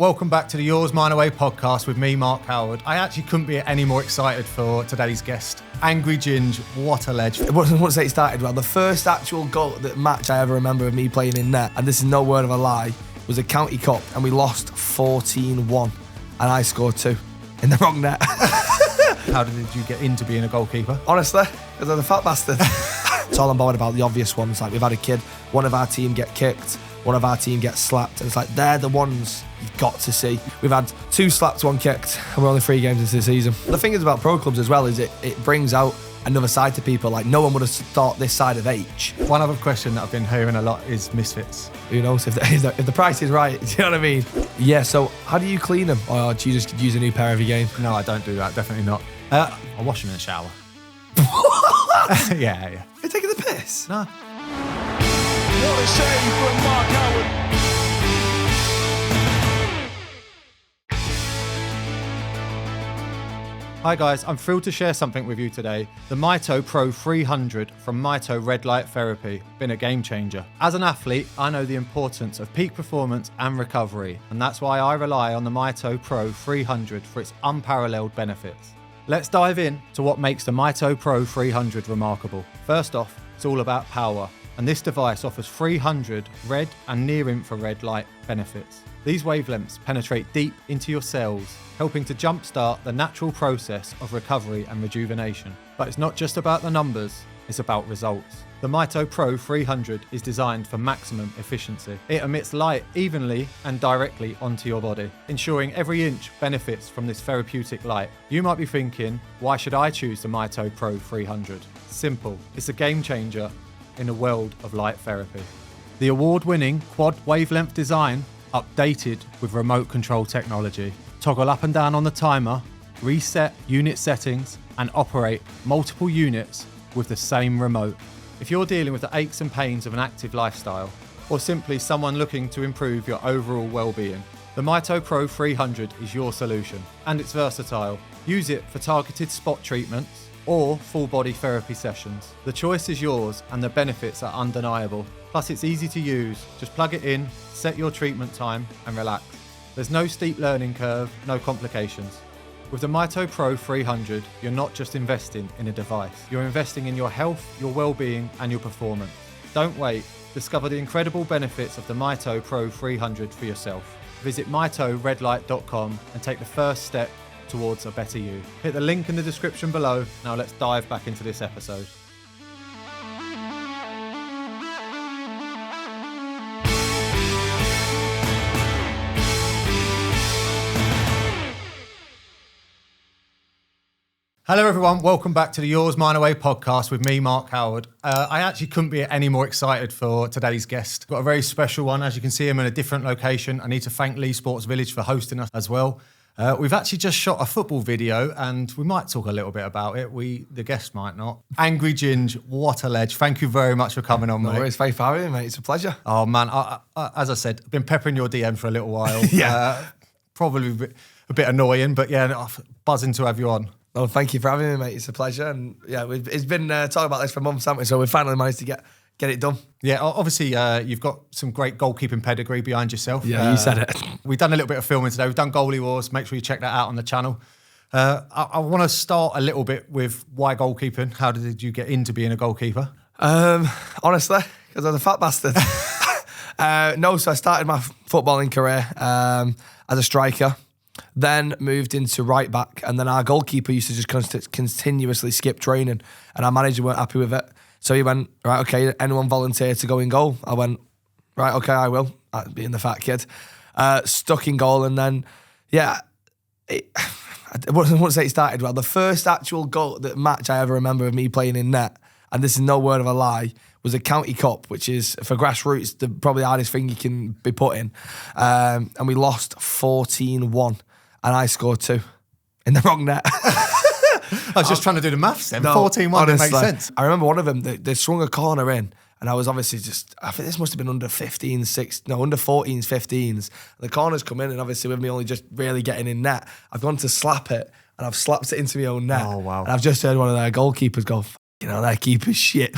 welcome back to the Yours, Mine Away podcast with me, Mark Howard. I actually couldn't be any more excited for today's guest. Angry Ginge, what a legend. I wouldn't say it started well. The first actual match I ever remember of me playing in net, and this is no word of a lie, was a county cup, and we lost 14-1, and I scored 2 in the wrong net. How did you get into being a goalkeeper? Honestly, because I'm a fat bastard. It's all I'm bothered about, the obvious ones. Like, we've had a kid, one of our team get kicked, one of our team gets slapped, and it's like, they're the ones you've got to see. We've had 2 slapped, 1 kicked, and we're only 3 games into the season. The thing is about pro clubs as well is it brings out another side to people. Like, no one would have thought this side of H. One other question that I've been hearing a lot is misfits. Who knows if the price is right, do you know what I mean? Yeah, so how do you clean them? Or do you just use a new pair every game? No, I don't do that, definitely not. I wash them in the shower. What? Yeah. You're taking the piss? No. What a shame from Mark Howard. Hi guys, I'm thrilled to share something with you today. The Mito Pro 300 from Mito Red Light Therapy. Been a game changer. As an athlete, I know the importance of peak performance and recovery, and that's why I rely on the Mito Pro 300 for its unparalleled benefits. Let's dive in to what makes the Mito Pro 300 remarkable. First off, it's all about power, and this device offers 300 red and near-infrared light benefits. These wavelengths penetrate deep into your cells, helping to jumpstart the natural process of recovery and rejuvenation. But it's not just about the numbers, it's about results. The Mito Pro 300 is designed for maximum efficiency. It emits light evenly and directly onto your body, ensuring every inch benefits from this therapeutic light. You might be thinking, why should I choose the Mito Pro 300? Simple, it's a game changer in the world of light therapy. The award-winning quad wavelength design, updated with remote control technology. Toggle up and down on the timer, reset unit settings, and operate multiple units with the same remote. If you're dealing with the aches and pains of an active lifestyle, or simply someone looking to improve your overall well-being, the Mito Pro 300 is your solution, and it's versatile. Use it for targeted spot treatments or full body therapy sessions. The choice is yours and the benefits are undeniable. Plus it's easy to use. Just plug it in, set your treatment time and relax. There's no steep learning curve, no complications. With the Mito Pro 300, you're not just investing in a device. You're investing in your health, your well-being and your performance. Don't wait. Discover the incredible benefits of the Mito Pro 300 for yourself. Visit mitoredlight.com and take the first step towards a better you. Hit the link in the description below. Now let's dive back into this episode. Hello everyone, welcome back to the Yours, Mine Away podcast with me, Mark Howard. I actually couldn't be any more excited for today's guest. Got a very special one. As you can see, I'm in a different location. I need to thank Lee Sports Village for hosting us as well. We've actually just shot a football video and we might talk a little bit about it. The guest might not. Angry Ginge, what a ledge. Thank you very much for coming on, mate. No worries, thanks for having me, mate. It's a pleasure. Oh man, as I said, I've been peppering your DM for a little while. Yeah. Probably a bit annoying, but yeah, buzzing to have you on. Oh, thank you for having me, mate. It's a pleasure. And yeah, it's been talking about this for months, haven't we? So we finally managed to get it done. Yeah, obviously you've got some great goalkeeping pedigree behind yourself. Yeah, you said it. We've done a little bit of filming today. We've done Goalie Wars. Make sure you check that out on the channel. I want to start a little bit with why goalkeeping. How did you get into being a goalkeeper? Honestly, because I was a fat bastard. No, so I started my footballing career as a striker. Then moved into right back, and then our goalkeeper used to just continuously skip training, and our manager weren't happy with it. So he went, right, okay, anyone volunteer to go in goal? I went, right, okay, I will, being the fat kid. Stuck in goal, and then, yeah, I wouldn't say it started well. The first actual match I ever remember of me playing in net, and this is no word of a lie, was a county cup, which is, for grassroots, probably the hardest thing you can be put in. And we lost 14-1. And I scored 2 in the wrong net. I was just trying to do the maths then. 14-1 didn't make sense. I remember one of them, they swung a corner in, and I was obviously I think this must have been under 14s, 15s. The corner's come in, and obviously with me only just really getting in net, I've gone to slap it, and I've slapped it into my own net. Oh, wow. And I've just heard one of their goalkeepers go, their keeper's shit.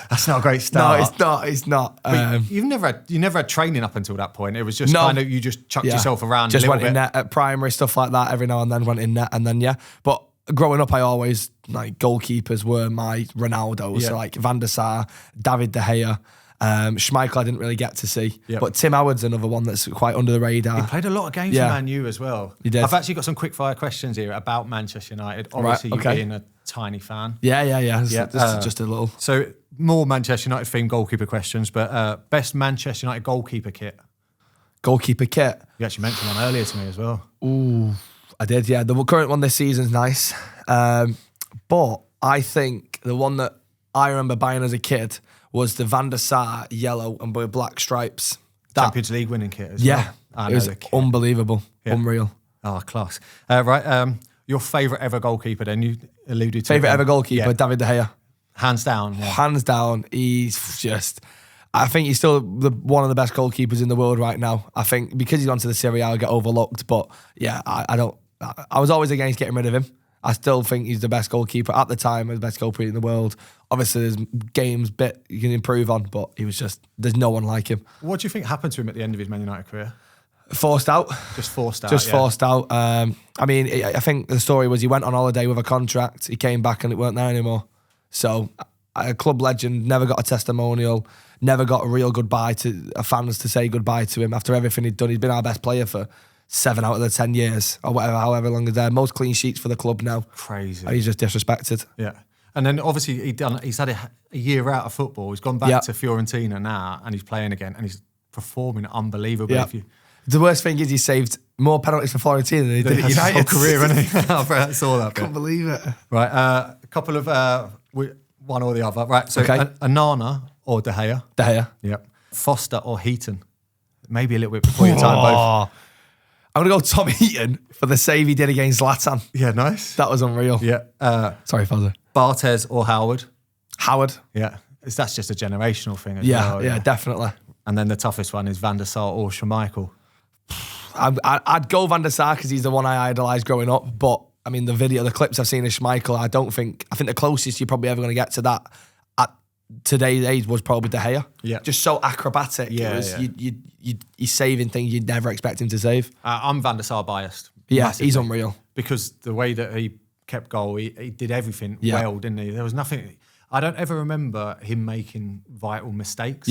That's not a great start. No, it's not. But you never had training up until that point. It was just kind of, you just chucked yourself around just a little went in bit. net at primary, stuff like that. Every now and then went in net, and then But growing up, I always goalkeepers were my Ronaldos. So like Van der Sar, David De Gea. Schmeichel I didn't really get to see, but Tim Howard's another one that's quite under the radar. He played a lot of games for Man U as well. He did. I've actually got some quick fire questions here about Manchester United. Obviously, you being a tiny fan. Yeah. This is just a little. So more Manchester United themed goalkeeper questions, but best Manchester United goalkeeper kit. Goalkeeper kit. You actually mentioned one earlier to me as well. Ooh, I did. Yeah, the current one this season's nice, but I think the one that I remember buying as a kid was the Van der Sar yellow and black stripes. Champions League winning kit as well. It was unbelievable, unreal. Oh, class. Right, your favourite ever goalkeeper then, you alluded to. Favourite ever goalkeeper, David De Gea. Hands down. Yeah. Hands down, he's just... I think he's still one of the best goalkeepers in the world right now. I think because he's gone to the Serie A, I'll get overlooked. But yeah, I was always against getting rid of him. I still think he's the best goalkeeper at the time, the best goalkeeper in the world. Obviously, there's games bit you can improve on, but he was just, there's no one like him. What do you think happened to him at the end of his Man United career? Forced out. Just forced out. Forced out. I mean, I think the story was he went on holiday with a contract, he came back and it weren't there anymore. So, a club legend, never got a testimonial, never got a real goodbye to fans to say goodbye to him after everything he'd done. He's been our best player for 7 out of the 10 years or whatever, however long he's there. Most clean sheets for the club now. Crazy. And he's just disrespected. Yeah. And then obviously he's had a year out of football. He's gone back to Fiorentina now and he's playing again and he's performing unbelievably. Yeah. The worst thing is he saved more penalties for Fiorentina than he did at United. His whole career, isn't he? I saw that. I can't believe it. Right, a couple of one or the other. Right, so Anana or De Gea? De Gea. Yep. Foster or Heaton? Maybe a little bit before your time, both. I'm going to go Tom Heaton for the save he did against Zlatan. Yeah, nice. That was unreal. Yeah. Sorry, Fazza. Barthez or Howard? Howard. Yeah. That's just a generational thing as well. well. Yeah, definitely. And then the toughest one is Van der Sar or Schmeichel? I'd go Van der Sar because he's the one I idolised growing up. But, I mean, the clips I've seen of Schmeichel, I think the closest you're probably ever going to get to that at today's age was probably De Gea. Yeah. Just so acrobatic. Yeah, he's saving things you'd never expect him to save. I'm Van der Sar biased. Yeah, massively. He's unreal. Because the way that he kept goal, he did everything well, didn't he? There was nothing... I don't ever remember him making vital mistakes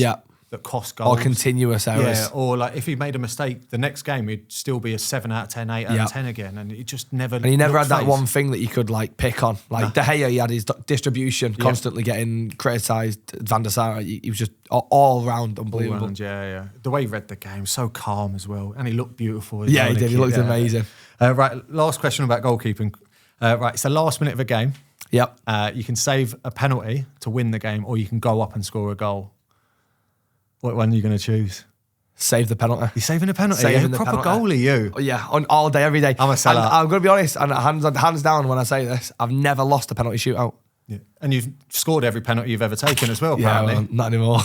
that cost goals. Or continuous errors. Yeah, or like if he made a mistake, the next game he'd still be a 7 out of 10, 8 out of 10 again. And he just never... And he never had that one thing that you could like pick on. Like De Gea, he had his distribution constantly getting criticised. Van der Sar, he was just all round unbelievable. All round, yeah. The way he read the game, so calm as well. And he looked beautiful as well. Yeah, he did. He looked amazing. Right, last question about goalkeeping. Right, it's the last minute of a game. Yep. You can save a penalty to win the game, or you can go up and score a goal. What one are you going to choose? Save the penalty. You're saving a penalty? Saving the proper goalie, you. Oh, yeah, on all day, every day. I'm a sellout. And I'm going to be honest, and hands down when I say this, I've never lost a penalty shootout. Yeah. And you've scored every penalty you've ever taken as well, apparently. Yeah, well, not anymore.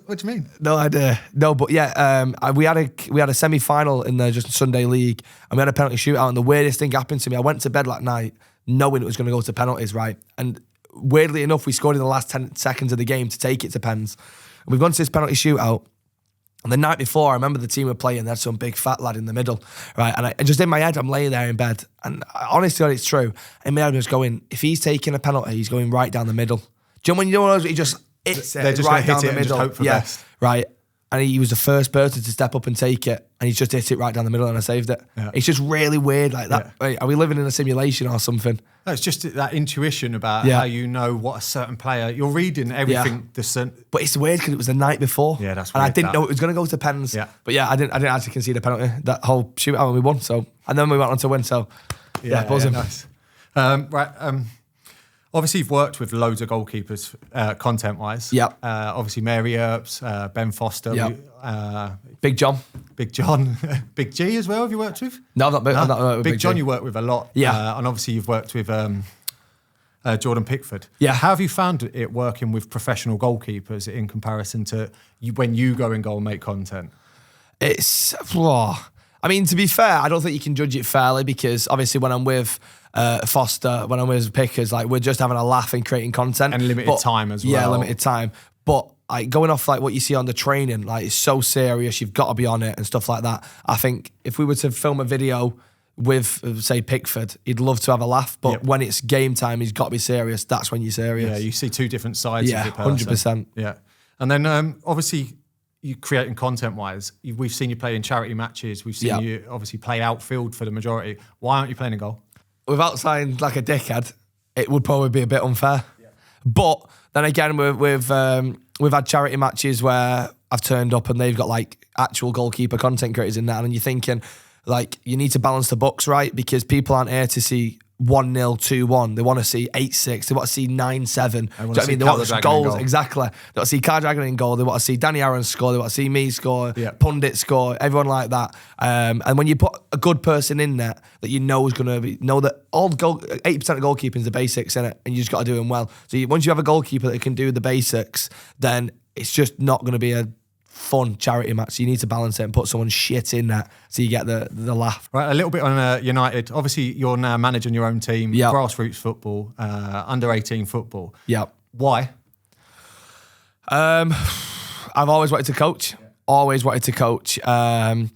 What do you mean? No idea. No, but yeah, we had a semi-final in the just Sunday league, and we had a penalty shootout, and the weirdest thing happened to me. I went to bed that night knowing it was going to go to penalties, right? And weirdly enough, we scored in the last 10 seconds of the game to take it to pens. And we've gone to this penalty shootout. And the night before, I remember the team were playing. They had some big fat lad in the middle, right? And just in my head, I'm laying there in bed. And honestly, it's true. In my head, I was going, if he's taking a penalty, he's going right down the middle. Do you know when you know he just hits it just right down hit the it middle? And just hope for best. Right. And he was the first person to step up and take it. And he just hit it right down the middle and I saved it. Yeah. It's just really weird like that. Yeah. Are we living in a simulation or something? No, it's just that intuition about how you know what a certain player... You're reading everything... But it's weird because it was the night before. Yeah, that's weird. And I didn't know it was going to go to pens. Yeah. But yeah, I didn't actually concede a penalty. That whole shootout and we won. So, and then we went on to win. So, buzzing. Yeah, nice. Obviously, you've worked with loads of goalkeepers, content-wise. Yep. Obviously, Mary Earps, Ben Foster. Yep. Big John. Big John. Big G as well, have you worked with? No, not with Big John you worked with a lot. Yeah. And obviously, you've worked with Jordan Pickford. Yeah. How have you found it working with professional goalkeepers in comparison to when you go and go and make content? I mean, to be fair, I don't think you can judge it fairly because obviously when I'm with Foster, when I was Pickers, like we're just having a laugh and creating content. And limited time as well. Yeah, limited time. But like going off like what you see on the training, like it's so serious, you've got to be on it and stuff like that. I think if we were to film a video with, say, Pickford, he'd love to have a laugh, but when it's game time, he's got to be serious. That's when you're serious. Yeah, you see two different sides of the person. 100%. Yeah. And then obviously you creating content-wise, we've seen you play in charity matches. We've seen you obviously play outfield for the majority. Why aren't you playing a goal? Without sounding like a dickhead, it would probably be a bit unfair. Yeah. But then again, we've had charity matches where I've turned up and they've got like actual goalkeeper content creators in that, and you're thinking, like, you need to balance the books right, because people aren't here to see 1-0, 2-1. They want to see 8-6. They want to see 9-7. Do you know what I mean? They want goals. Exactly. They want to see Car Dragon in goal. They want to see Danny Aaron score. They want to see me score, Pundit score, everyone like that. And when you put a good person in there that you know is going to know that 80% of goalkeeping is the basics in it, and you just got to do them well. So once you have a goalkeeper that can do the basics, then it's just not going to be a fun charity match. So you need to balance it and put someone shit in that so you get the laugh. Right, a little bit on Yanited. Obviously, you're now managing your own team, grassroots football, under 18 football. Yeah. Why? I've always wanted to coach. Always wanted to coach. And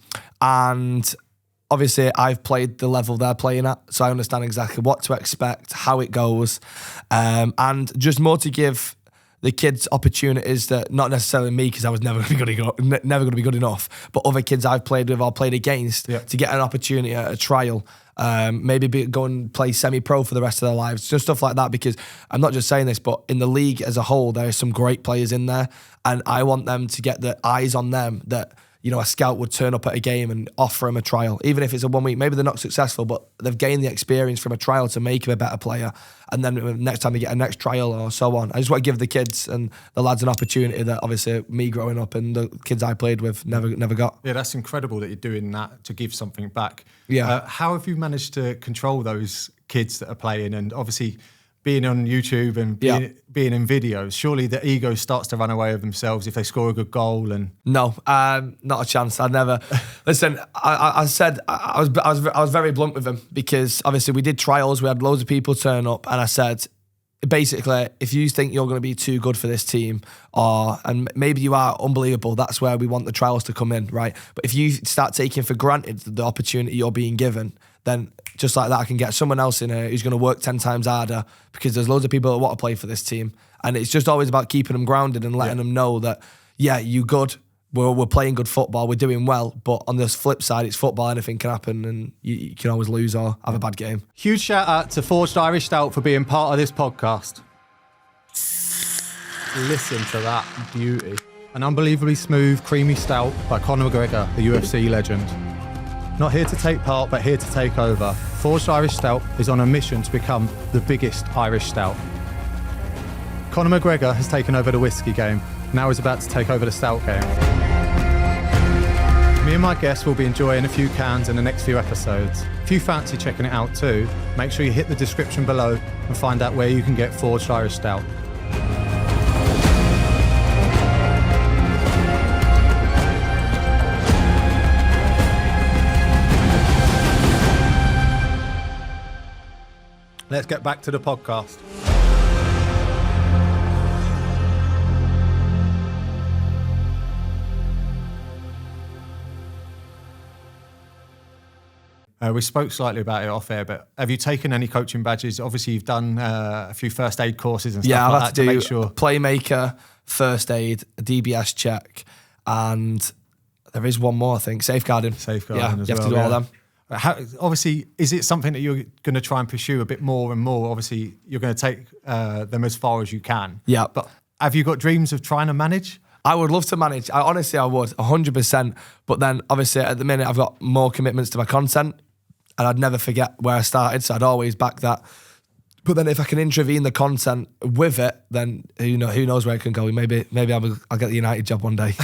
obviously, I've played the level they're playing at, so I understand exactly what to expect, how it goes, and just more to give the kids opportunities that not necessarily me, because I was never going to be good enough, but other kids I've played with or played against to get an opportunity at a trial, maybe go and play semi-pro for the rest of their lives, just stuff like that. Because I'm not just saying this, but in the league as a whole, there are some great players in there, and I want them to get the eyes on them that, you know, a scout would turn up at a game and offer them a trial, even if it's a 1 week. Maybe they're not successful, but they've gained the experience from a trial to make him a better player. And then next time they get a next trial or so on. I just want to give the kids and the lads an opportunity that obviously me growing up and the kids I played with never got. Yeah, that's incredible that you're doing that to give something back. Yeah. How have you managed to control those kids that are playing, and obviously being on YouTube and being in videos? Surely the ego starts to run away of themselves if they score a good goal. And no, not a chance. I'd never. Listen, I said I was very blunt with them, because obviously we did trials. We had loads of people turn up, and I said, basically, if you think you're going to be too good for this team, and maybe you are unbelievable, that's where we want the trials to come in, right? But if you start taking for granted the opportunity you're being given, then just like that, I can get someone else in here who's going to work 10 times harder, because there's loads of people that want to play for this team. And it's just always about keeping them grounded and letting them know that, yeah, you good, we're playing good football, we're doing well, but on the flip side, it's football, anything can happen, and you can always lose or have a bad game. Huge shout out to Forged Irish Stout for being part of this podcast. Listen to that beauty. An unbelievably smooth, creamy stout by Conor McGregor, the UFC legend. Not here to take part, but here to take over. Forged Irish Stout is on a mission to become the biggest Irish stout. Conor McGregor has taken over the whiskey game. Now he's about to take over the stout game. Me and my guests will be enjoying a few cans in the next few episodes. If you fancy checking it out too, make sure you hit the description below and find out where you can get Forged Irish Stout. Let's get back to the podcast. We spoke slightly about it off air, but have you taken any coaching badges? Obviously, you've done a few first aid courses and stuff like that to make sure. Playmaker, first aid, a DBS check, and there is one more, I think, safeguarding. Safeguarding as well. You have to do all them. Obviously, is it something that you're going to try and pursue a bit more and more? Obviously, you're going to take them as far as you can. Yeah. But have you got dreams of trying to manage? I would love to manage. I would, 100%. But then, obviously, at the minute, I've got more commitments to my content, and I'd never forget where I started, so I'd always back that. But then if I can intervene the content with it, then who knows where it can go. Maybe I'll get the United job one day.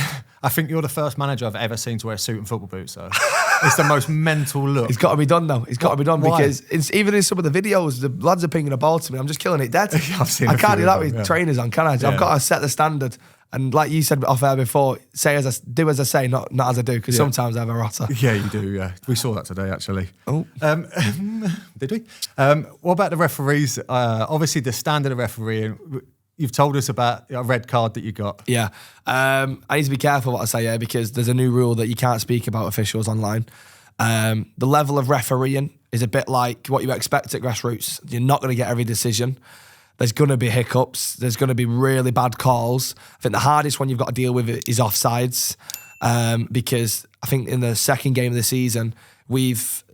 I think you're the first manager I've ever seen to wear a suit and football boots, so it's the most mental look. It's got to be done, though. It's got to be done. Why? Because it's even in some of the videos, the lads are pinging a ball to me. I'm just killing it dead. I've seen I a can't few do that of them, with trainers on, can I? I've got to set the standard. And like you said off air before, do as I say, not as I do, because sometimes I have a rotter. Yeah, you do, yeah. We saw that today, actually. Oh. Did we? What about the referees? Obviously, the standard of refereeing, you've told us about a red card that you got. Yeah. I need to be careful what I say here, because there's a new rule that you can't speak about officials online. The level of refereeing is a bit like what you expect at grassroots. You're not going to get every decision. There's going to be hiccups. There's going to be really bad calls. I think the hardest one you've got to deal with is offsides, because I think in the second game of the season, I've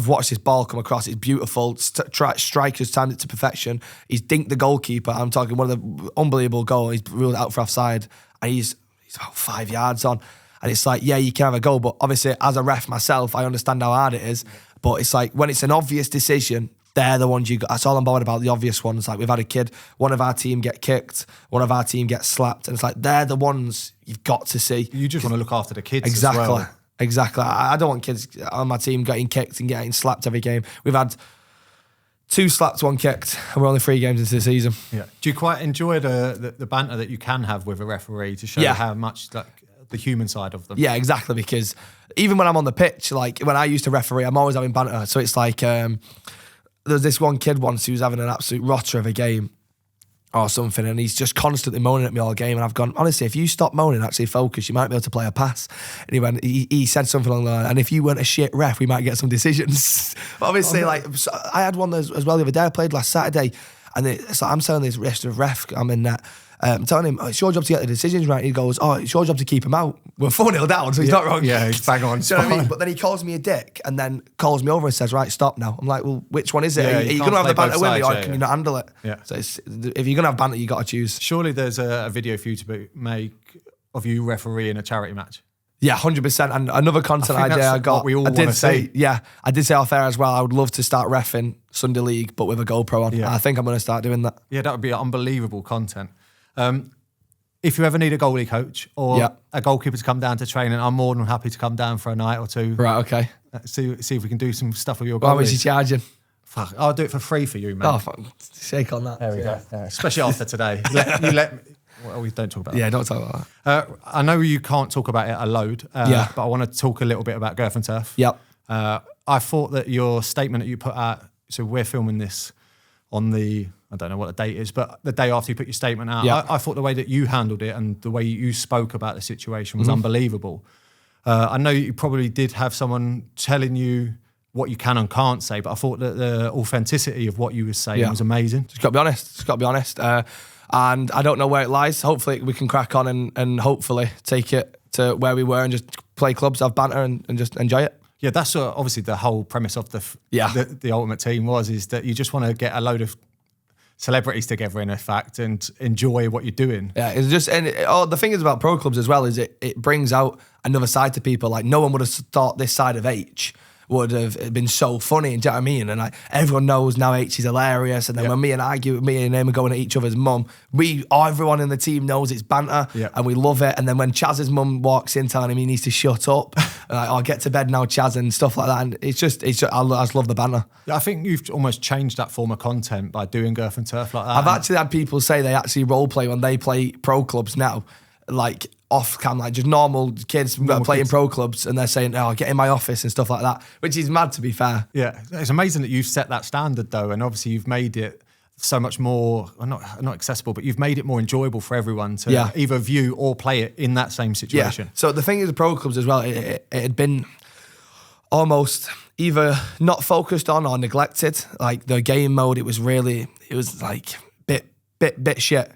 watched this ball come across. It's beautiful. Striker's timed it to perfection. He's dinked the goalkeeper. I'm talking one of the unbelievable goals. He's ruled out for offside, and he's about 5 yards on. And it's like, yeah, you can have a goal, but obviously as a ref myself, I understand how hard it is. But it's like when it's an obvious decision, they're the ones you got. That's all I'm bothered about, the obvious ones. Like we've had a kid, one of our team get kicked, one of our team gets slapped, and it's like they're the ones you've got to see. You just want to look after the kids exactly, as well. Exactly. I don't want kids on my team getting kicked and getting slapped every game. We've had 2 slapped, 1 kicked, and we're only 3 games into the season. Yeah. Do you quite enjoy the banter that you can have with a referee to show how much the human side of them? Yeah, exactly. Because even when I'm on the pitch, like when I used to referee, I'm always having banter. So it's like there's this one kid once who was having an absolute rotter of a game or something, and he's just constantly moaning at me all game, and I've gone, honestly, if you stop moaning, actually focus, you might be able to play a pass. And he said something along the line, and if you weren't a shit ref, we might get some decisions. Obviously, I had one as well the other day. I played last Saturday, and it's like I'm telling this rest of ref, I'm in that. I'm telling him, it's your job to get the decisions right. He goes, it's your job to keep him out. We're 4-0 down, so he's not wrong. Yeah, he's bang on. Do you know what I mean? But then he calls me a dick and then calls me over and says, right, stop now. I'm like, well, which one is it? Yeah, are you going to have the banter with me, or can you you not handle it? Yeah. So if you're going to have banter, you got to choose. Surely there's a video for you to make of you refereeing a charity match. Yeah, 100%. And another content I think idea that's I got, what we all I did wanna say, see. yeah, I did say off air as well, I would love to start reffing Sunday League, but with a GoPro on. Yeah. I think I'm going to start doing that. Yeah, that would be unbelievable content. If you ever need a goalie coach or a goalkeeper to come down to training, I'm more than happy to come down for a night or 2. Right, okay. See if we can do some stuff with your How much are goalies. you charging? Fuck, I'll do it for free for you, mate. Oh, fuck. Shake on that. There we go. Yeah, especially after today. You let me. Well, we don't talk about that. Yeah, don't talk about that. I know you can't talk about it a load, but I want to talk a little bit about Girth and Turf. Yep. I thought that your statement that you put out, so we're filming this on I don't know what the date is, but the day after you put your statement out, Yep. I thought the way that you handled it and the way you spoke about the situation was unbelievable. I know you probably did have someone telling you what you can and can't say, but I thought that the authenticity of what you were saying was amazing. Just got to be honest. And I don't know where it lies. Hopefully we can crack on and hopefully take it to where we were and just play clubs, have banter and just enjoy it. Yeah, that's obviously the whole premise of the Ultimate Team is that you just want to get a load of celebrities together, in effect, and enjoy what you're doing. Yeah, it's just, and the thing is about pro clubs as well is it brings out another side to people. Like no one would have thought this side of H would have been so funny, do you know what I mean? And like everyone knows now H is hilarious, and then when me and him are going at each other's mum, everyone in the team knows it's banter, and we love it. And then when Chaz's mum walks in telling him he needs to shut up, like, I'll get to bed now, Chaz, and stuff like that. And it's just I just love the banter. I think you've almost changed that form of content by doing Girth and Turf like that. I've actually had people say they actually role play when they play pro clubs now, like off cam, like just normal kids playing pro clubs, and they're saying, get in my office and stuff like that, which is mad, to be fair. Yeah, it's amazing that you've set that standard though, and obviously you've made it so much more, not accessible, but you've made it more enjoyable for everyone to either view or play it in that same situation. Yeah. So the thing is, the pro clubs as well, it had been almost either not focused on or neglected. Like the game mode, it was like bit shit.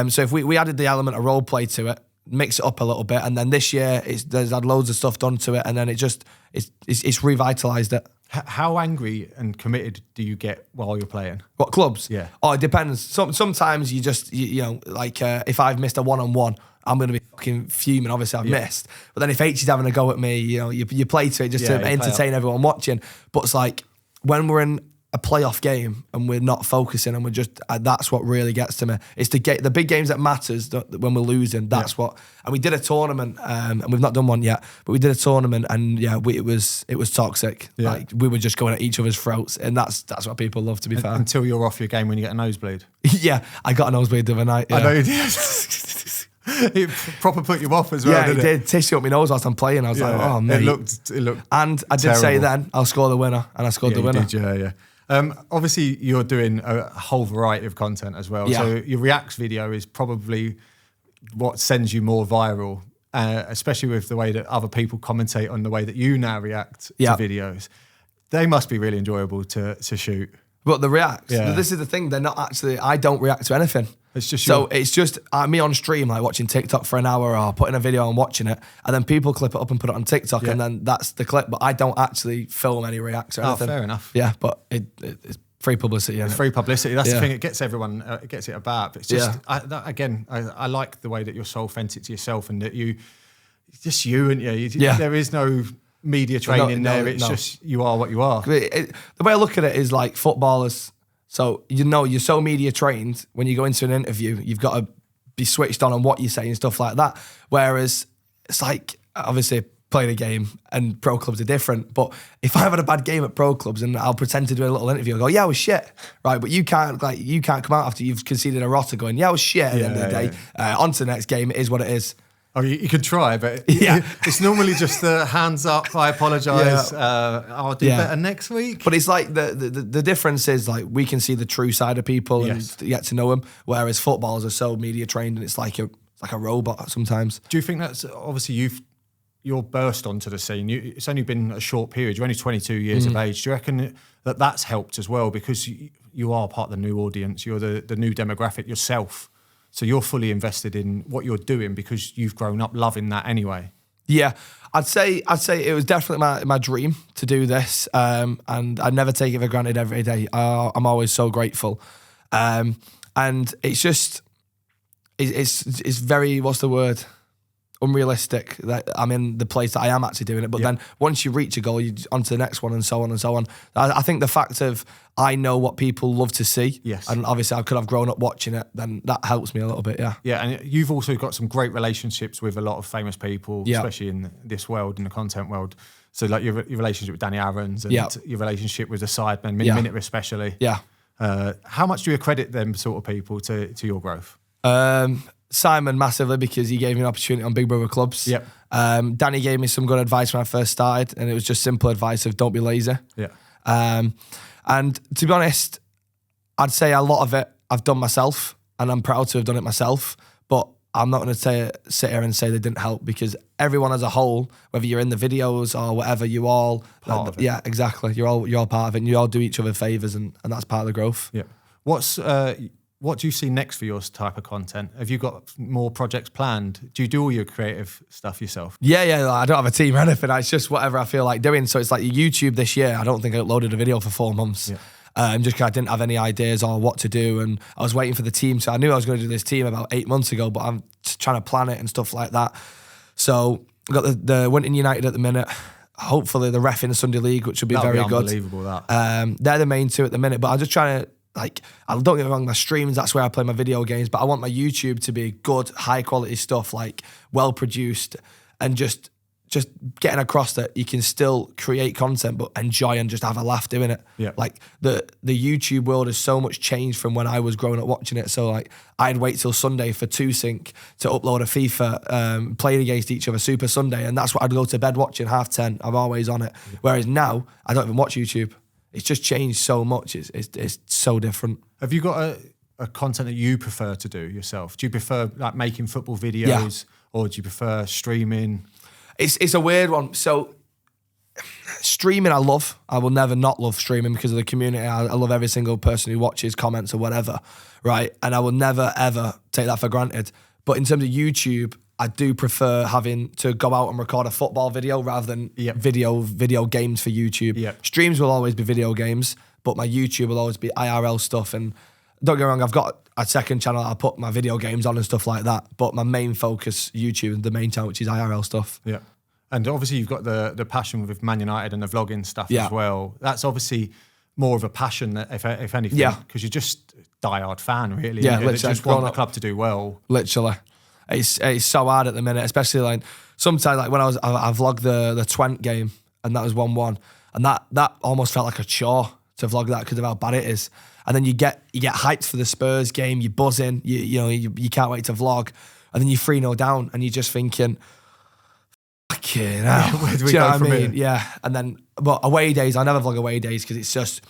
So if we added the element of role play to it, mix it up a little bit, and then this year there's had loads of stuff done to it, and then it's revitalised it. How angry and committed do you get while you're playing? What, clubs? Yeah. Oh, it depends. Sometimes you just, you know, like if I've missed a one-on-one, I'm going to be fucking fuming. Obviously, I've missed. But then if H is having a go at me, you know, you play to it just to entertain everyone watching. But it's like when we're in a playoff game and we're not focusing and we're just that's what really gets to me. It's the big games that matters when we're losing. That's what. And we did a tournament and we've not done one yet, but we did a tournament and it was toxic. Yeah. Like we were just going at each other's throats, and that's what people love, to be fair. Until you're off your game when you get a nosebleed. Yeah, I got a nosebleed the other night. Yeah. I know you did. It proper put you off as well. Yeah, it did. Tissue up my nose whilst I'm playing. I was like, oh mate. It looked. And I did say then I'll score the winner, and I scored the winner. You did, yeah. Obviously, you're doing a whole variety of content as well. Yeah. So your Reacts video is probably what sends you more viral, especially with the way that other people commentate on the way that you now react to videos. They must be really enjoyable to shoot. But the Reacts, this is the thing. They're not actually. I don't react to anything. It's just it's just me on stream, like watching TikTok for an hour or putting a video and watching it, and then people clip it up and put it on TikTok, and then that's the clip. But I don't actually film any reacts or anything. Fair enough. Yeah, but it's free publicity. It's free publicity. That's the thing. It gets everyone. It gets it about. But it's just I like the way that you're so authentic to yourself and that you, just you and there is no media training there. It's just you are what you are. The way I look at it is like footballers. So, you're so media trained, when you go into an interview, you've got to be switched on what you say and stuff like that. Whereas it's like, obviously, playing a game and pro clubs are different. But if I've had a bad game at pro clubs and I'll pretend to do a little interview, I'll go, yeah, I was shit. Right, but you can't come out after you've conceded a rotter going, yeah, I was shit at the end of the day. On to the next game, it is what it is. Oh, you can try, but it's normally just the hands up, I apologise, I'll do better next week. But it's like the difference is like we can see the true side of people and get to know them, whereas footballers are so media trained and it's like a robot sometimes. Do you think that's, obviously you're burst onto the scene, it's only been a short period, you're only 22 years of age, do you reckon that that's helped as well because you are part of the new audience, you're the new demographic yourself? So you're fully invested in what you're doing because you've grown up loving that anyway. Yeah, I'd say it was definitely my dream to do this, and I never take it for granted every day. I'm always so grateful, and it's just it's very, what's the word? Unrealistic that I'm in the place that I am actually doing it. But then once you reach a goal, you on to the next one and so on and so on. I think the fact of I know what people love to see, and obviously I could have grown up watching it, then that helps me a little bit, Yeah, and you've also got some great relationships with a lot of famous people, especially in this world, in the content world. So like your relationship with Danny Aarons and your relationship with the Sidemen, Minute especially. Yeah. How much do you accredit them sort of people to your growth? Simon massively, because he gave me an opportunity on Big Brother clubs. Yep. Danny gave me some good advice when I first started, and it was just simple advice of don't be lazy. Yeah. And to be honest, I'd say a lot of it I've done myself, and I'm proud to have done it myself. But I'm not going to sit here and say they didn't help, because everyone as a whole, whether you're in the videos or whatever, you all part of it. Yeah, exactly. You're all part of it, and you all do each other favours, and that's part of the growth. Yeah. What do you see next for your type of content? Have you got more projects planned? Do you do all your creative stuff yourself? Yeah. I don't have a team or anything. It's just whatever I feel like doing. So it's like YouTube this year. I don't think I uploaded a video for 4 months. Yeah. Just because I didn't have any ideas or what to do. And I was waiting for the team. So I knew I was going to do this team about 8 months ago, but I'm trying to plan it and stuff like that. So I've got the Winton Yanited at the minute. Hopefully the ref in the Sunday League, which will be very good. Unbelievable, that. They're the main two at the minute. But I'm just trying to, like, I don't get me wrong, my streams, that's where I play my video games, but I want my YouTube to be good, high quality stuff, like well produced, and just getting across that you can still create content but enjoy and just have a laugh doing it. Yeah. Like the YouTube world has so much changed from when I was growing up watching it. So like I'd wait till Sunday for 2Sync to upload a FIFA, playing against each other, Super Sunday, and that's what I'd go to bed watching, 10:30. I'm always on it. Yeah. Whereas now I don't even watch YouTube. It's just changed so much. It's so different. Have you got a content that you prefer to do yourself? Do you prefer like making football videos, or do you prefer streaming? It's a weird one. So streaming I love. I will never not love streaming because of the community. I love every single person who watches, comments or whatever, right? And I will never, ever take that for granted. But in terms of YouTube, I do prefer having to go out and record a football video rather than video games for YouTube. Yep. Streams will always be video games, but my YouTube will always be IRL stuff. And don't get me wrong, I've got a second channel I put my video games on and stuff like that. But my main focus, YouTube, the main channel, which is IRL stuff. Yeah. And obviously you've got the passion with Man United and the vlogging stuff as well. That's obviously more of a passion, if anything. Yeah. Because you're just a diehard fan, really. Yeah, You literally. just want the club to do well. Literally. It's so hard at the minute, especially like sometimes like when I vlogged the Twent game and that was 1-1, and that almost felt like a chore to vlog that because of how bad it is. And then you get hyped for the Spurs game, you're buzzing, you can't wait to vlog, and then you're 3-0 down and you're just thinking, fucking hell. Where do we you know go what from I mean? here? Yeah. And then, but away days, I never vlog away days because it's just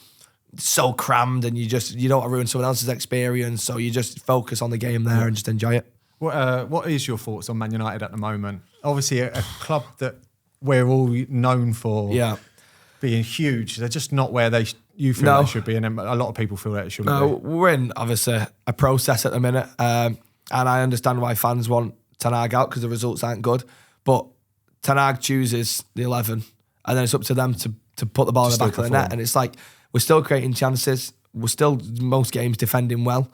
so crammed and you don't want to ruin someone else's experience. So you just focus on the game there and just enjoy it. What is your thoughts on Man United at the moment? Obviously, a club that we're all known for being huge. They're just not where you feel they should be, and a lot of people feel that it shouldn't be. We're in, obviously, a process at the minute, and I understand why fans want Ten Hag out because the results aren't good, but Ten Hag chooses the 11, and then it's up to them to put the ball in the back of the net, and it's like, we're still creating chances, we're still, most games, defending well.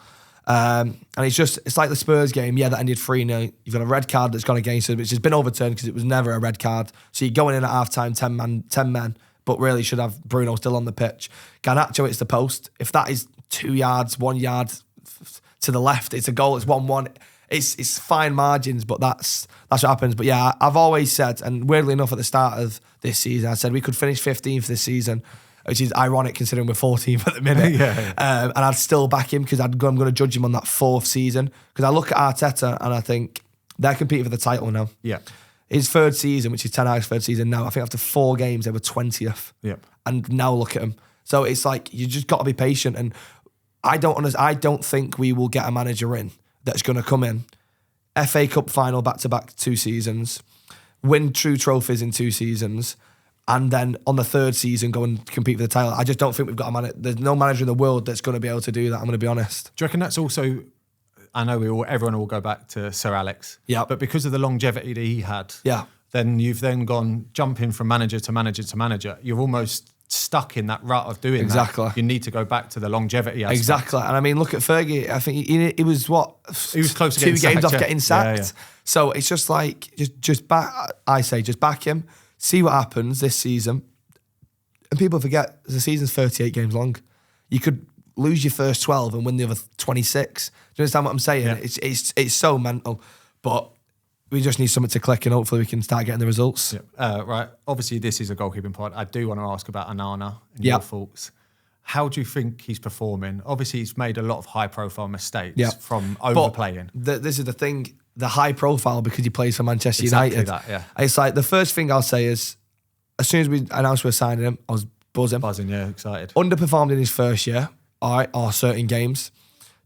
And it's like the Spurs game, that ended 3-0. You've got a red card that's gone against us, which has been overturned because it was never a red card. So you're going in at half-time, 10 men, but really you should have Bruno still on the pitch. Garnacho hits the post. If that is 2 yards, 1 yard to the left, it's a goal, it's 1-1. It's fine margins, but that's what happens. But yeah, I've always said, and weirdly enough at the start of this season, I said we could finish 15th this season, which is ironic considering we're 14th at the minute. And I'd still back him because I'm going to judge him on that 4th season. Because I look at Arteta and I think they're competing for the title now. Yeah. His 3rd season, which is Ten Hag's 3rd season now, I think after 4 games they were 20th. Yep. And now look at him. So it's like, you just got to be patient. And I don't think we will get a manager in that's going to come in, FA Cup final back-to-back 2 seasons, win 2 trophies in 2 seasons, and then on the 3rd season go and compete for the title. I just don't think we've got a manager. There's no manager in the world that's going to be able to do that, I'm going to be honest. Do you reckon that's also, I know everyone will go back to Sir Alex, but because of the longevity that he had, then you've then gone jumping from manager to manager to manager. You're almost stuck in that rut of doing that. You need to go back to the longevity aspect. Exactly. And I mean, look at Fergie. I think he was what? He was close to 2 games off sacked, getting sacked. So it's just like, just back, I say, just back him, see what happens this season. And people forget the season's 38 games long. You could lose your first 12 and win the other 26. Do you understand what I'm saying? Yeah. It's so mental. But we just need something to click and hopefully we can start getting the results. Yeah. Right. Obviously, this is a goalkeeping pod. I do want to ask about Onana and your thoughts. How do you think he's performing? Obviously, he's made a lot of high-profile mistakes from overplaying. This is the thing. The high profile because he plays for Manchester United. It's like the first thing I'll say is, as soon as we announced we were signing him, I was buzzing. Excited. Underperformed in his first year, or certain games.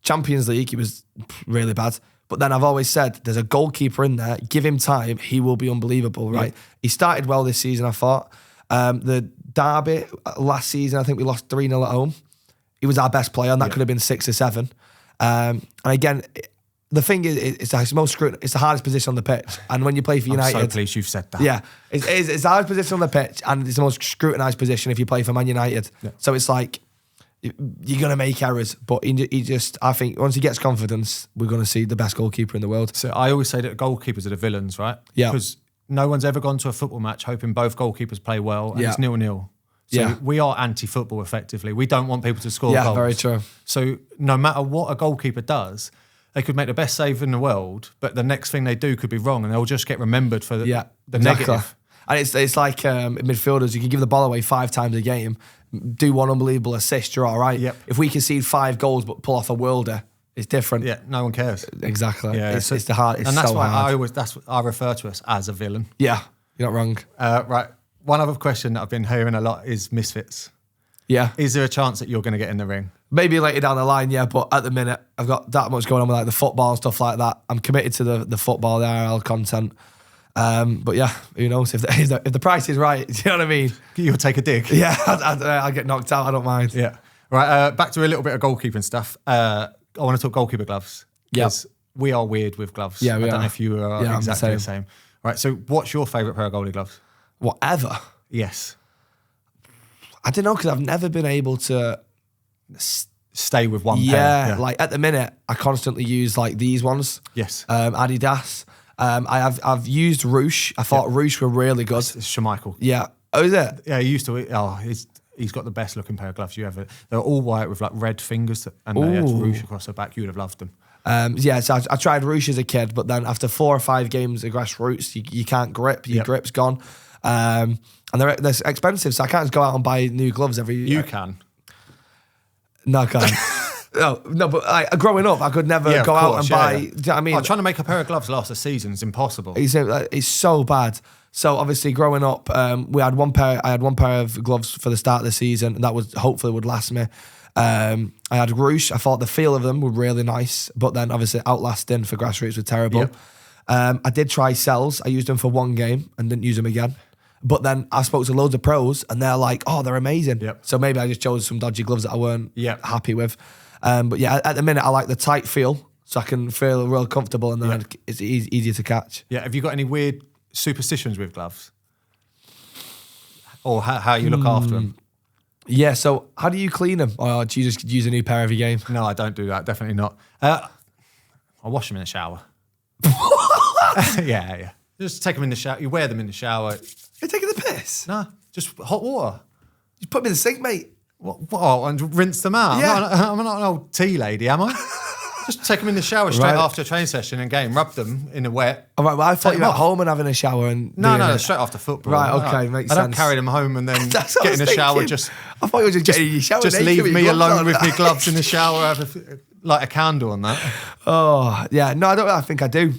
Champions League, he was really bad. But then I've always said, there's a goalkeeper in there. Give him time, he will be unbelievable, right? Yeah. He started well this season, I thought. The derby last season, I think we lost 3-0 at home. He was our best player, and that could have been 6 or 7. And again, the thing is, it's the hardest position on the pitch. And when you play for United... I'm so pleased you've said that. Yeah. It's the hardest position on the pitch, and it's the most scrutinised position if you play for Man United. Yeah. So it's like, you're going to make errors. But I think once he gets confidence, we're going to see the best goalkeeper in the world. So I always say that goalkeepers are the villains, right? Yeah. Because no one's ever gone to a football match hoping both goalkeepers play well, and it's 0-0. So we are anti-football effectively. We don't want people to score goals. Yeah, very true. So no matter what a goalkeeper does, they could make the best save in the world, but the next thing they do could be wrong, and they'll just get remembered for the negative. And it's like midfielders, you can give the ball away 5 times a game, do one unbelievable assist, you're all right. Yep. If we concede 5 goals but pull off a worlder, it's different. Yeah, no one cares. Exactly. Yeah, it's the hard. It's and that's so why hard. that's what I refer to us as a villain. Yeah, you're not wrong. Right. One other question that I've been hearing a lot is misfits. Yeah. Is there a chance that you're going to get in the ring? Maybe later down the line, yeah, but at the minute, I've got that much going on with like the football and stuff like that. I'm committed to the football, the IRL content. But yeah, who knows if the price is right? Do you know what I mean? You'll take a dig. Yeah, I'll get knocked out. I don't mind. Yeah. Right. Back to a little bit of goalkeeping stuff. I want to talk goalkeeper gloves. Yes. We are weird with gloves. Yeah, I don't know if you are exactly the same. Right. So, what's your favourite pair of goalie gloves? Whatever. Yes. I don't know because I've never been able to stay with one pair. Yeah, like at the minute, I constantly use like these ones. Yes. Adidas. I've used Roosh. I thought Roosh were really good. It's Schmeichel. Yeah. Oh, is it? Yeah, he used to. he's got the best looking pair of gloves you ever. They're all white with like red fingers and they had ruche across the back. You would have loved them. So I tried ruche as a kid, but then after 4 or 5 games of grassroots, you can't grip. Your grip's gone. And they're expensive, so I can't just go out and buy new gloves every year. You can. No, I can't. No, but growing up, I could never go out and buy. Do you know what I mean? Trying to make a pair of gloves last a season is impossible. It's so bad. So obviously, growing up, I had one pair of gloves for the start of the season, and that hopefully would last me. I had ruche. I thought the feel of them were really nice, but then obviously outlasting for grassroots were terrible. Yep. I did try cells. I used them for 1 game and didn't use them again. But then I spoke to loads of pros, and they're like, "Oh, they're amazing." Yep. So maybe I just chose some dodgy gloves that I weren't Yep. happy with. But yeah, at the minute I like the tight feel, so I can feel real comfortable, and then it's easier to catch. Yeah. Have you got any weird superstitions with gloves, or how you look after them? Yeah. So how do you clean them, or do you just use a new pair every game? No, I don't do that. Definitely not. I wash them in the shower. Yeah. Just take them in the shower. You wear them in the shower. You're taking the piss? No, just hot water. You put them in the sink, mate. What? And rinse them out? Yeah. I'm not an old tea lady, am I? Just take them in the shower straight after a training session and game. Rub them in the wet. All right, well, I thought you were them at off. home and having a shower and No, straight after football. Right, okay, makes I don't sense. carry them home and then That's what get I in was the shower. thinking. I thought you were just getting in your shower. Just naked leave with me your gloves alone on. with my gloves in the shower. Light a candle on that. Oh, yeah. No, I don't. I think I do.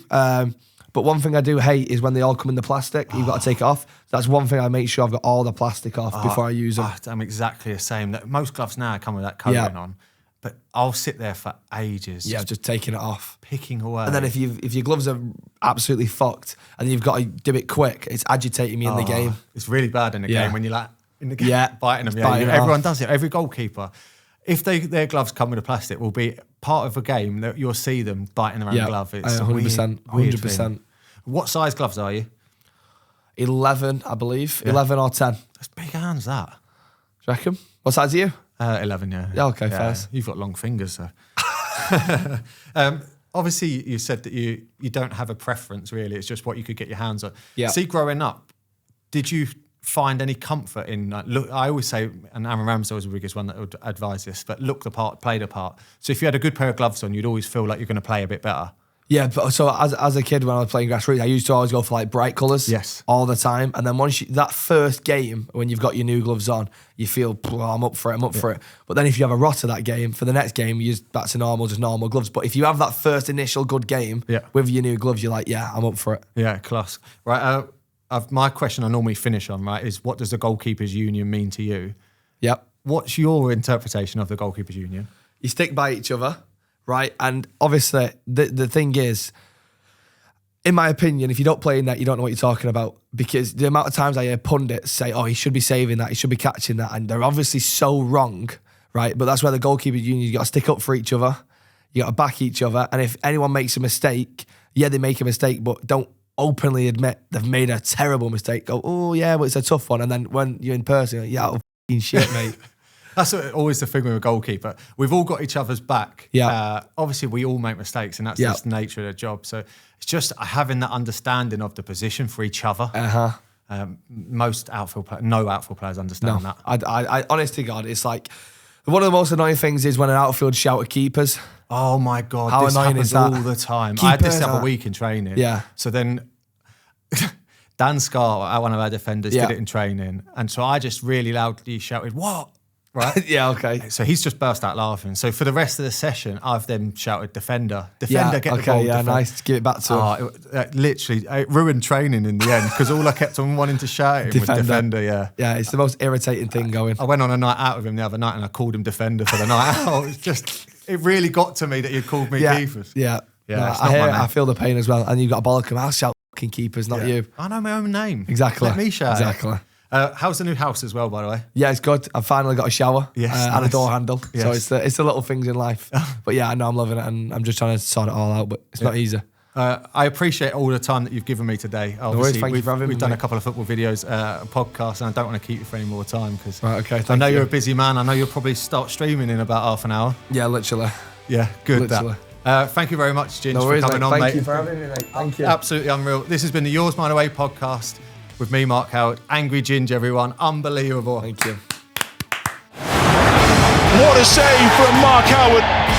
But one thing I do hate is when they all come in the plastic. You've got to take it off. That's one thing I make sure I've got all the plastic off before I use them. I'm exactly the same. Most gloves now come with that coating on, but I'll sit there for ages. Yeah, just taking it off. Picking away. And then if your gloves are absolutely fucked and you've got to do it quick, it's agitating me in the game. It's really bad in the game when you're like in the game biting them. biting it Everyone off. does it. Every goalkeeper. If their gloves come with a plastic, will be part of a game that you'll see them biting their own glove. It's 100%. 100%. What size gloves are you? 11, I believe. 11 or 10. That's big hands, that. Do you reckon? What size are you? 11, yeah. Yeah, okay, fair. You've got long fingers, so. Obviously, you said that you don't have a preference, really. It's just what you could get your hands on. Yeah. See, growing up, did you find any comfort in, look, I always say, and Aaron Ramsdale was the biggest one that would advise this, but look the part, play the part. So if you had a good pair of gloves on, you'd always feel like you're going to play a bit better. Yeah, but so as a kid when I was playing grassroots, I used to always go for like bright colours. Yes. All the time. And then once that first game, when you've got your new gloves on, you feel, I'm up for it. But then if you have a rotter that game, for the next game, you just back to just normal gloves. But if you have that first initial good game with your new gloves, you're like, yeah, I'm up for it. Yeah, class. Right, my question I normally finish on, right, is what does the Goalkeepers Union mean to you? Yep. What's your interpretation of the Goalkeepers Union? You stick by each other. Right, and obviously the thing is, in my opinion, if you don't play in that, you don't know what you're talking about. Because the amount of times I hear pundits say, "Oh, he should be saving that, he should be catching that," and they're obviously so wrong, right? But that's where the goalkeeper union, you got to stick up for each other, you got to back each other, and if anyone makes a mistake, yeah, they make a mistake, but don't openly admit they've made a terrible mistake. Go, oh yeah, but it's a tough one, and then when you're in person, you're like, yeah, f***ing shit, mate. That's always the thing with a goalkeeper. We've all got each other's back. Yeah. Obviously, we all make mistakes, and that's just the nature of the job. So it's just having that understanding of the position for each other. Most no outfield players understand that. I honest to God, it's like one of the most annoying things is when an outfield shout at keepers. Oh my God, How this annoying happens is that? all the time. I had this the other week in training. Yeah. So then Dan Scar, one of our defenders, did it in training, and so I just really loudly shouted, "What?" Right? Yeah, okay. So he's just burst out laughing. So for the rest of the session, I've then shouted, defender, get the ball. Yeah, defender. nice. Give it back to him. It ruined training in the end because all I kept on wanting to shout at him was defender, yeah. Yeah, it's the most irritating thing going. I went on a night out with him the other night and I called him defender for the night out. It really got to me that he'd called me keepers. Yeah. Yeah, No, it's not my name. I feel the pain as well. And you've got to bollock him. I'll shout fucking keepers, not you. I know my own name. Exactly. Let me shout. Exactly. How's the new house as well, by the way? Yeah, it's good. I've finally got a shower and a nice. door handle. Yes. So it's the little things in life. But yeah, I know I'm loving it and I'm just trying to sort it all out, but it's not easy. I appreciate all the time that you've given me today. Obviously, thank you for having me. We've done a couple of football videos, a podcast, and I don't want to keep you for any more time because thank I know you. you're a busy man. I know you'll probably start streaming in about half an hour. Yeah, literally. Yeah, good. Literally. Thank you very much, Ginge, No worries, for coming on, mate. Thank you for having me, mate. Thank you. Absolutely unreal. This has been the Yours, Mine, Away podcast with me, Mark Howard. Angry Ginge, everyone. Unbelievable. Thank you. What a save from Mark Howard.